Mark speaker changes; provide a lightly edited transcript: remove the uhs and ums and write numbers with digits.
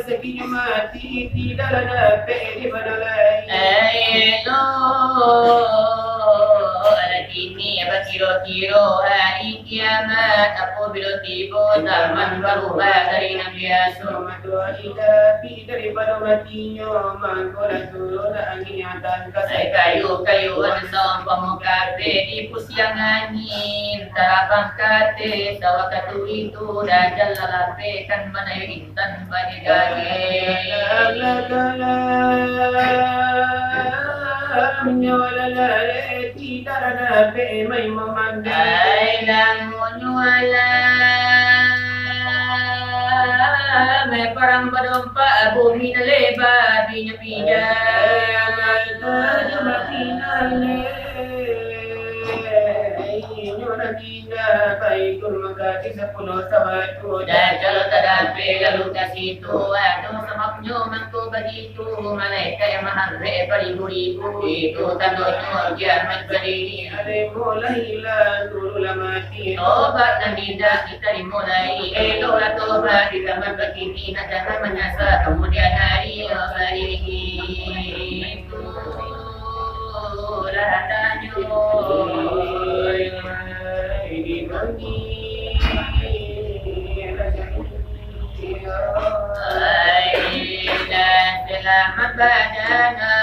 Speaker 1: Sekinya mati tidak ada peri pada lain. Ini apa kiro-kiro hari kiamat aku bila tiba taman baru dari Nabi Yusuf matua ilapi daripada matinya mangkola turun angin atas kasai kayu ansam pemukabe di pusiang angin tarabang kate tawa katu itu dajal lalape kan mana intan bagi menyola tidak ada mai memandai dan menyola me perang berdompa bumi lebar binya pijak baikul magati sa puno sa batu dan kalau tadapi lalu kasih itu aduh semaknya mangko begitu malaikat yang maharre beribu-ribu itu tandanya kiamat berdiri ada mulai lah dulu mati tobat dan tidak kita dimulai itulah tobat di zaman begini nak jangan menyasar kemudian hari berdiri itu lah adanya selamat badana